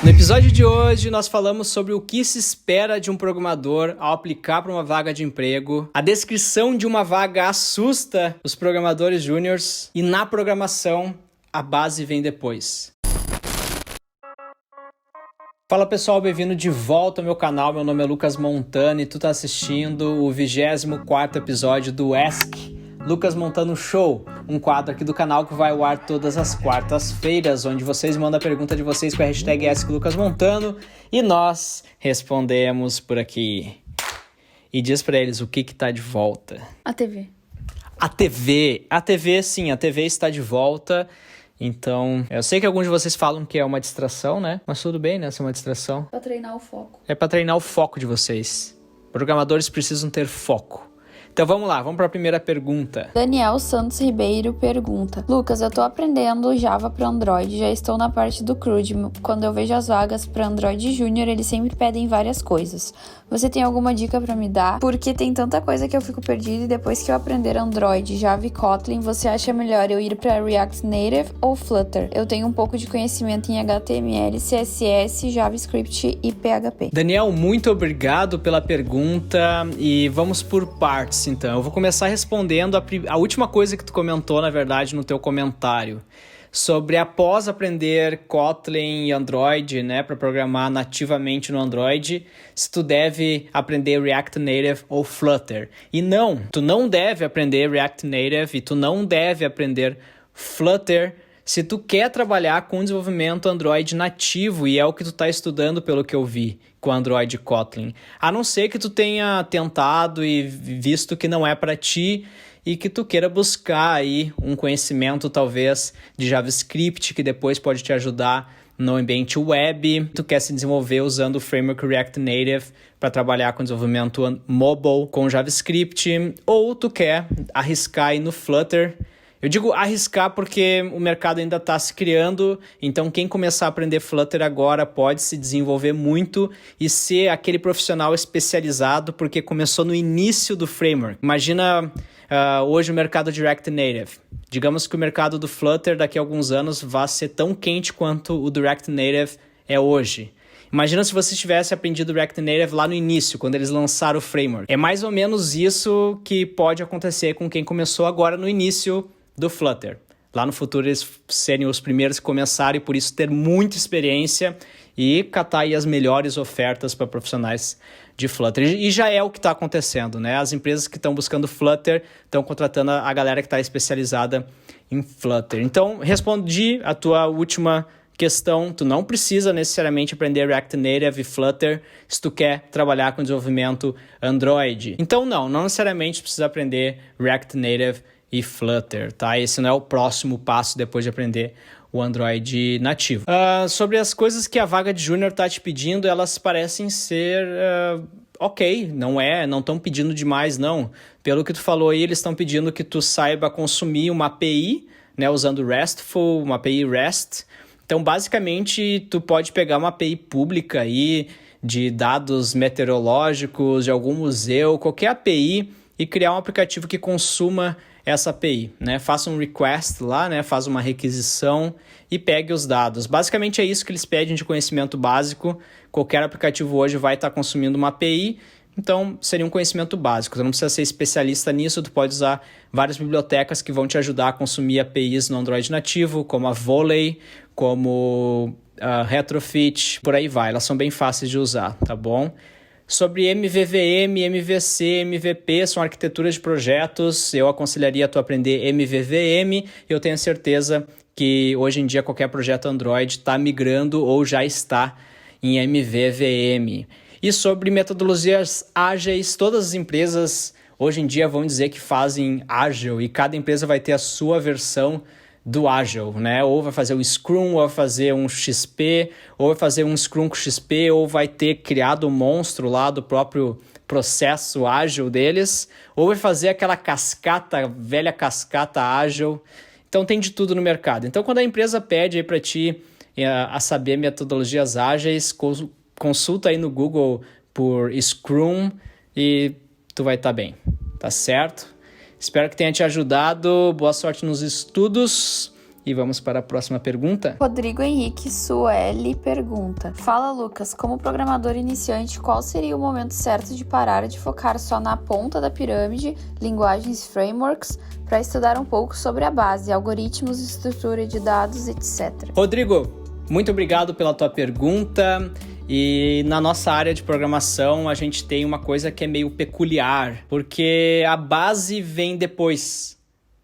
No episódio de hoje, nós falamos sobre o que se espera de um programador ao aplicar para uma vaga de emprego. A descrição de uma vaga assusta os programadores júniors e na programação, a base vem depois. Fala pessoal, bem-vindo de volta ao meu canal. Meu nome é Lucas Montano e tu tá assistindo o 24º episódio do Ask Lucas Montano Show, um quadro aqui do canal que vai ao ar todas as quartas-feiras, onde vocês mandam a pergunta de vocês com a hashtag AskLucasMontano e nós respondemos por aqui. E diz pra eles o que tá de volta. A TV. A TV, sim, a TV está de volta. Então, eu sei que alguns de vocês falam que é uma distração, né? Mas tudo bem, né? Se é uma distração. Pra treinar o foco. É pra treinar o foco de vocês. Programadores precisam ter foco. Então vamos lá, vamos para a primeira pergunta. Daniel Santos Ribeiro pergunta: Lucas, eu tô aprendendo Java para Android, já estou na parte do CRUD. Quando eu vejo as vagas para Android Júnior, eles sempre pedem várias coisas. Você tem alguma dica para me dar? Porque tem tanta coisa que eu fico perdido e depois que eu aprender Android, Java e Kotlin, você acha melhor eu ir para React Native ou Flutter? Eu tenho um pouco de conhecimento em HTML, CSS, JavaScript e PHP. Daniel, muito obrigado pela pergunta e vamos por partes. Então, eu vou começar respondendo a última coisa que tu comentou, na verdade, no teu comentário, sobre após aprender Kotlin e Android, né, para programar nativamente no Android, se tu deve aprender React Native ou Flutter. E não, tu não deve aprender React Native e tu não deve aprender Flutter se tu quer trabalhar com desenvolvimento Android nativo, e é o que tu está estudando pelo que eu vi com Android e Kotlin. A não ser que tu tenha tentado e visto que não é para ti e que tu queira buscar aí um conhecimento talvez de JavaScript que depois pode te ajudar no ambiente web. Tu quer se desenvolver usando o framework React Native para trabalhar com desenvolvimento mobile com JavaScript, ou tu quer arriscar aí no Flutter. Eu digo arriscar porque o mercado ainda está se criando, então quem começar a aprender Flutter agora pode se desenvolver muito e ser aquele profissional especializado porque começou no início do framework. Imagina hoje o mercado de React Native. Digamos que o mercado do Flutter daqui a alguns anos vai ser tão quente quanto o do React Native é hoje. Imagina se você tivesse aprendido React Native lá no início, quando eles lançaram o framework. É mais ou menos isso que pode acontecer com quem começou agora no início do Flutter. Lá no futuro eles serem os primeiros que começaram e por isso ter muita experiência e catar aí as melhores ofertas para profissionais de Flutter. E já é o que está acontecendo, né? As empresas que estão buscando Flutter estão contratando a galera que está especializada em Flutter. Então, respondi a tua última questão. Tu não precisa necessariamente aprender React Native e Flutter se tu quer trabalhar com desenvolvimento Android. Então, não necessariamente precisa aprender React Native e Flutter, tá? Esse não é o próximo passo depois de aprender o Android nativo. Sobre as coisas que a vaga de Júnior está te pedindo, elas parecem ser ok, não estão pedindo demais, não. Pelo que tu falou aí, eles estão pedindo que tu saiba consumir uma API, né, usando RESTful, uma API REST. Então, basicamente, tu pode pegar uma API pública aí de dados meteorológicos, de algum museu, qualquer API, e criar um aplicativo que consuma essa API, né? Faça um request lá, né? Faz uma requisição e pegue os dados. Basicamente é isso que eles pedem de conhecimento básico. Qualquer aplicativo hoje vai estar consumindo uma API, então seria um conhecimento básico. Tu não precisa ser especialista nisso, tu pode usar várias bibliotecas que vão te ajudar a consumir APIs no Android nativo, como a Volley, como a Retrofit, por aí vai. Elas são bem fáceis de usar, tá bom? Sobre MVVM, MVC, MVP, são arquiteturas de projetos. Eu aconselharia tu aprender MVVM. Eu tenho certeza que hoje em dia qualquer projeto Android está migrando ou já está em MVVM. E sobre metodologias ágeis, todas as empresas hoje em dia vão dizer que fazem Agile e cada empresa vai ter a sua versão do Agile, né? Ou vai fazer o Scrum, ou vai fazer um XP, ou vai fazer um Scrum com XP, ou vai ter criado um monstro lá do próprio processo ágil deles, ou vai fazer aquela velha cascata ágil. Então tem de tudo no mercado. Então quando a empresa pede aí para ti a saber metodologias ágeis, consulta aí no Google por Scrum e tu vai estar bem, tá certo? Espero que tenha te ajudado. Boa sorte nos estudos E vamos para a próxima pergunta. Rodrigo Henrique Sueli pergunta: Fala, Lucas, como programador iniciante, qual seria o momento certo de parar de focar só na ponta da pirâmide, linguagens, frameworks, para estudar um pouco sobre a base, algoritmos, estrutura de dados, etc. Rodrigo, muito obrigado pela tua pergunta. E na nossa área de programação a gente tem uma coisa que é meio peculiar, porque a base vem depois,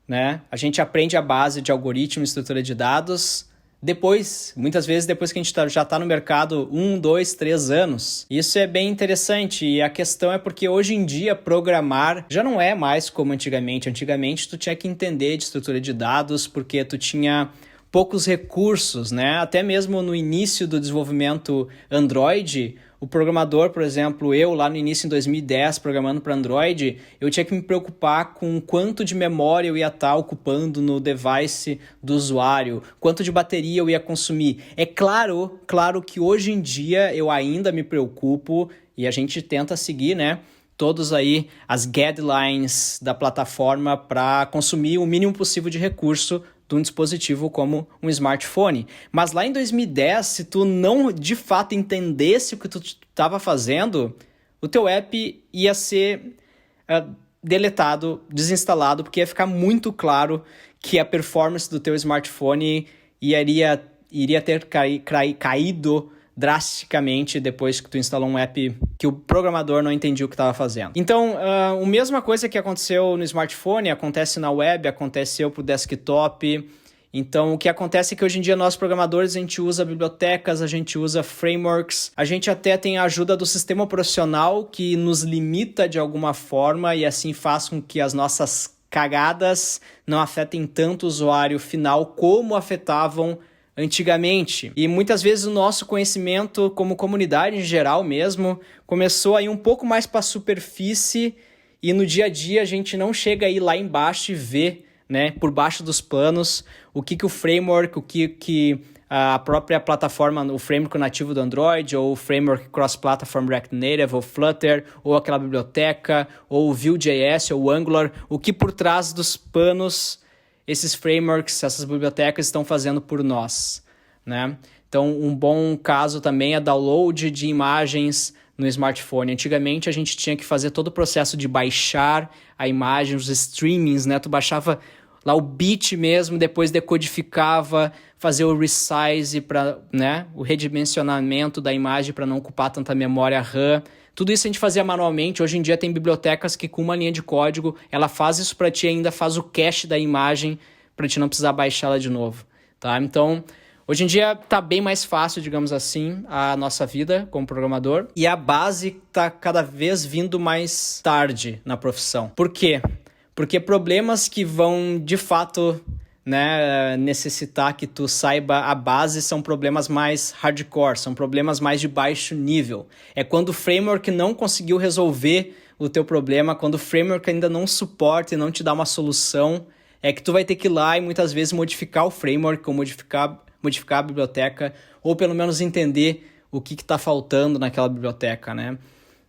né? A gente aprende a base de algoritmo e estrutura de dados depois, muitas vezes depois que a gente já está no mercado 1, 2, 3 anos. Isso é bem interessante e a questão é porque hoje em dia programar já não é mais como antigamente. Antigamente tu tinha que entender de estrutura de dados porque tu tinha poucos recursos, né? Até mesmo no início do desenvolvimento Android, o programador, por exemplo, eu lá no início em 2010, programando para Android, eu tinha que me preocupar com quanto de memória eu ia estar ocupando no device do usuário, quanto de bateria eu ia consumir. É claro que hoje em dia eu ainda me preocupo e a gente tenta seguir, né? Todos aí as guidelines da plataforma para consumir o mínimo possível de recurso de um dispositivo como um smartphone. Mas lá em 2010, se tu não de fato entendesse o que tu estava fazendo, o teu app ia ser deletado, desinstalado, porque ia ficar muito claro que a performance do teu smartphone iria ter caído drasticamente depois que tu instalou um app que o programador não entendia o que estava fazendo. Então, a mesma coisa que aconteceu no smartphone, acontece na web, aconteceu para o desktop. Então, o que acontece é que hoje em dia nós programadores, a gente usa bibliotecas, a gente usa frameworks, a gente até tem a ajuda do sistema operacional que nos limita de alguma forma e assim faz com que as nossas cagadas não afetem tanto o usuário final como afetavam antigamente. E muitas vezes o nosso conhecimento como comunidade em geral mesmo começou a ir um pouco mais para a superfície e no dia a dia a gente não chega a ir lá embaixo e ver, né, por baixo dos panos o que o framework, o que a própria plataforma, o framework nativo do Android, ou o framework cross-platform React Native, ou Flutter, ou aquela biblioteca, ou o Vue.js, ou o Angular, o que por trás dos panos esses frameworks, essas bibliotecas estão fazendo por nós, né? Então, um bom caso também é download de imagens no smartphone. Antigamente, a gente tinha que fazer todo o processo de baixar a imagem, os streamings, né? Tu baixava lá o bit mesmo, depois decodificava, fazer o resize, né? O redimensionamento da imagem para não ocupar tanta memória RAM. Tudo isso a gente fazia manualmente. Hoje em dia tem bibliotecas que com uma linha de código, ela faz isso para ti e ainda faz o cache da imagem para ti não precisar baixá-la de novo, tá? Então, hoje em dia tá bem mais fácil, digamos assim, a nossa vida como programador. E a base tá cada vez vindo mais tarde na profissão. Por quê? Porque problemas que vão, de fato, né, necessitar que tu saiba a base são problemas mais hardcore, são problemas mais de baixo nível. É quando o framework não conseguiu resolver o teu problema, quando o framework ainda não suporta e não te dá uma solução, é que tu vai ter que ir lá e muitas vezes modificar o framework ou modificar a biblioteca, ou pelo menos entender o que está faltando naquela biblioteca, né?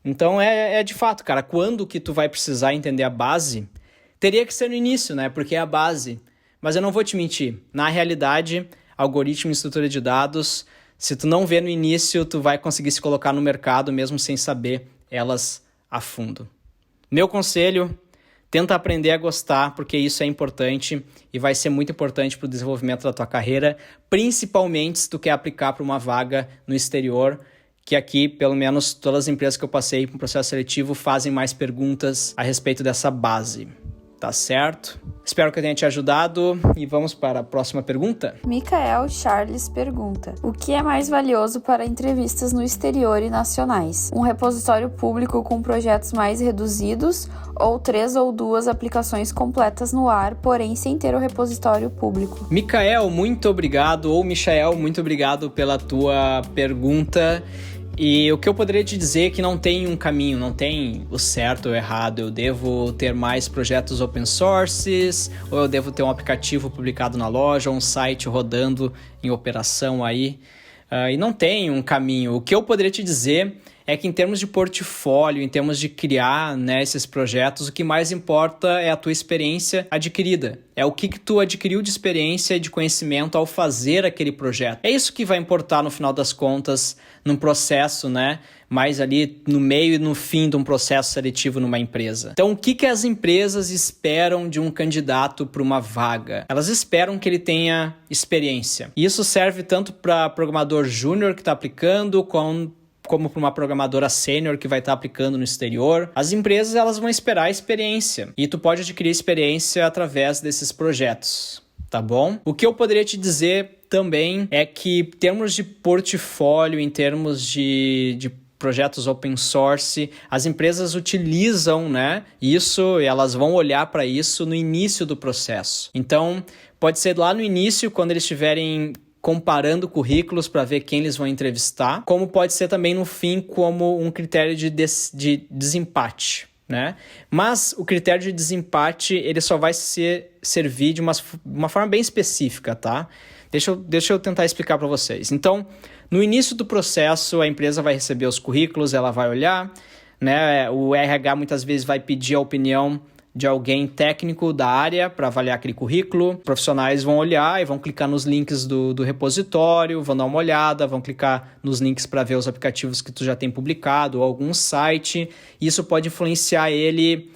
Então é de fato, cara, quando que tu vai precisar entender a base, teria que ser no início, né? Porque é a base. Mas eu não vou te mentir, na realidade, algoritmo e estrutura de dados, se tu não vê no início, tu vai conseguir se colocar no mercado mesmo sem saber elas a fundo. Meu conselho, tenta aprender a gostar, porque isso é importante e vai ser muito importante para o desenvolvimento da tua carreira, principalmente se tu quer aplicar para uma vaga no exterior, que aqui, pelo menos, todas as empresas que eu passei para o processo seletivo fazem mais perguntas a respeito dessa base. Tá certo? Espero que eu tenha te ajudado e vamos para a próxima pergunta. Michael Charles pergunta: o que é mais valioso para entrevistas no exterior e nacionais? Um repositório público com projetos mais reduzidos ou 3 ou 2 aplicações completas no ar, porém sem ter o repositório público? Michael, muito obrigado, ou Michael, muito obrigado pela tua pergunta. E o que eu poderia te dizer é que não tem um caminho, não tem o certo ou errado. Eu devo ter mais projetos open sources, ou eu devo ter um aplicativo publicado na loja, um site rodando em operação aí. E não tem um caminho. O que eu poderia te dizer é que em termos de portfólio, em termos de criar, né, esses projetos, o que mais importa é a tua experiência adquirida. É o que tu adquiriu de experiência e de conhecimento ao fazer aquele projeto. É isso que vai importar no final das contas, num processo, né, mais ali no meio e no fim de um processo seletivo numa empresa. Então, o que as empresas esperam de um candidato para uma vaga? Elas esperam que ele tenha experiência. E isso serve tanto para programador júnior que está aplicando, como para uma programadora sênior que vai estar aplicando no exterior. As empresas, elas vão esperar a experiência. E tu pode adquirir experiência através desses projetos, tá bom? O que eu poderia te dizer também é que, em termos de portfólio, em termos de projetos open source, as empresas utilizam, né, isso, e elas vão olhar para isso no início do processo. Então, pode ser lá no início, quando eles estiverem comparando currículos para ver quem eles vão entrevistar, como pode ser também no fim como um critério de desempate, né? Mas o critério de desempate, ele só vai servir de uma forma bem específica, tá? Deixa eu tentar explicar para vocês. Então, no início do processo, a empresa vai receber os currículos, ela vai olhar, né? O RH muitas vezes vai pedir a opinião de alguém técnico da área para avaliar aquele currículo. Profissionais vão olhar e vão clicar nos links do repositório, vão dar uma olhada, vão clicar nos links para ver os aplicativos que tu já tem publicado ou algum site. Isso pode influenciar ele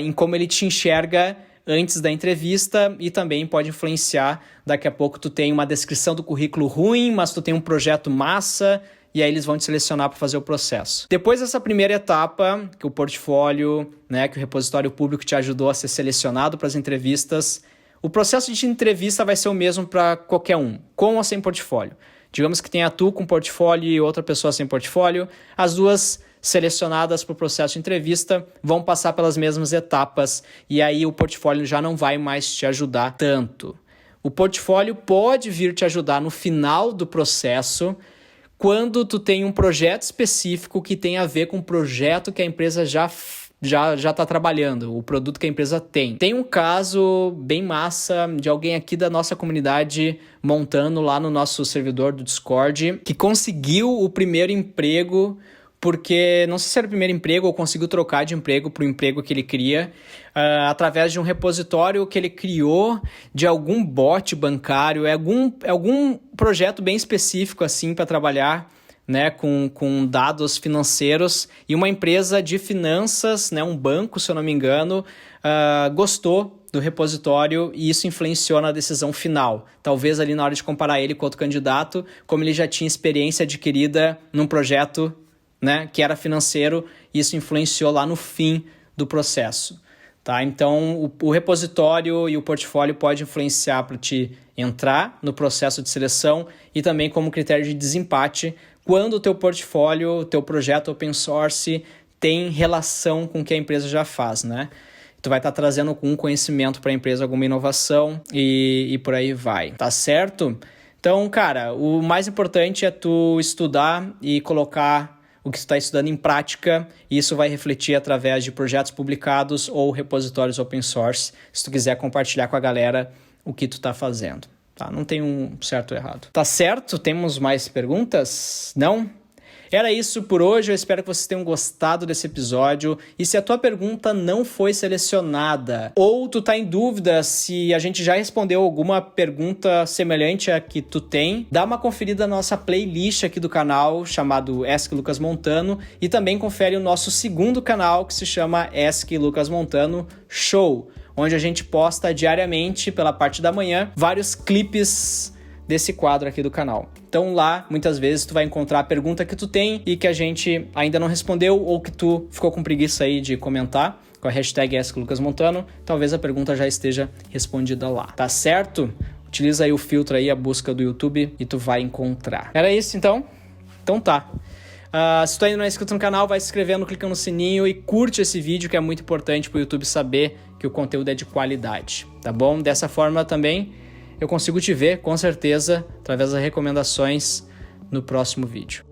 em como ele te enxerga antes da entrevista e também pode influenciar, daqui a pouco tu tem uma descrição do currículo ruim, mas tu tem um projeto massa, e aí eles vão te selecionar para fazer o processo. Depois dessa primeira etapa, que o portfólio, né, que o repositório público te ajudou a ser selecionado para as entrevistas, o processo de entrevista vai ser o mesmo para qualquer um, com ou sem portfólio. Digamos que tenha tu com portfólio e outra pessoa sem portfólio, as duas selecionadas para o processo de entrevista vão passar pelas mesmas etapas e aí o portfólio já não vai mais te ajudar tanto. O portfólio pode vir te ajudar no final do processo, quando tu tem um projeto específico que tem a ver com o projeto que a empresa já está trabalhando, o produto que a empresa tem. Tem um caso bem massa de alguém aqui da nossa comunidade montando lá no nosso servidor do Discord, que conseguiu o primeiro emprego, porque não sei se era o primeiro emprego ou conseguiu trocar de emprego para o emprego que ele queria, através de um repositório que ele criou de algum bot bancário, algum projeto bem específico assim para trabalhar, né, com dados financeiros, e uma empresa de finanças, né, um banco, se eu não me engano, gostou do repositório e isso influenciou na decisão final. Talvez ali na hora de comparar ele com outro candidato, como ele já tinha experiência adquirida num projeto, né, que era financeiro, isso influenciou lá no fim do processo. Tá? Então, o repositório e o portfólio pode influenciar para te entrar no processo de seleção e também como critério de desempate quando o teu portfólio, o teu projeto open source tem relação com o que a empresa já faz, né? Tu vai estar trazendo algum conhecimento para a empresa, alguma inovação e por aí vai, tá certo? Então, cara, o mais importante é tu estudar e colocar o que tu está estudando em prática, e isso vai refletir através de projetos publicados ou repositórios open source, se tu quiser compartilhar com a galera o que tu está fazendo. Tá? Não tem um certo ou errado. Tá certo? Temos mais perguntas? Não? Era isso por hoje, eu espero que vocês tenham gostado desse episódio, e se a tua pergunta não foi selecionada, ou tu tá em dúvida se a gente já respondeu alguma pergunta semelhante à que tu tem, dá uma conferida na nossa playlist aqui do canal, chamado Ask Lucas Montano, e também confere o nosso segundo canal, que se chama Ask Lucas Montano Show, onde a gente posta diariamente, pela parte da manhã, vários clipes desse quadro aqui do canal. Então lá, muitas vezes, tu vai encontrar a pergunta que tu tem e que a gente ainda não respondeu ou que tu ficou com preguiça aí de comentar com a hashtag #AskLucasMontano. Talvez a pergunta já esteja respondida lá. Tá certo? Utiliza aí o filtro aí, a busca do YouTube e tu vai encontrar. Era isso então? Então tá. Se tu ainda não é inscrito no canal, vai se inscrevendo, clicando no sininho e curte esse vídeo, que é muito importante pro YouTube saber que o conteúdo é de qualidade, tá bom? Dessa forma também eu consigo te ver, com certeza, através das recomendações no próximo vídeo.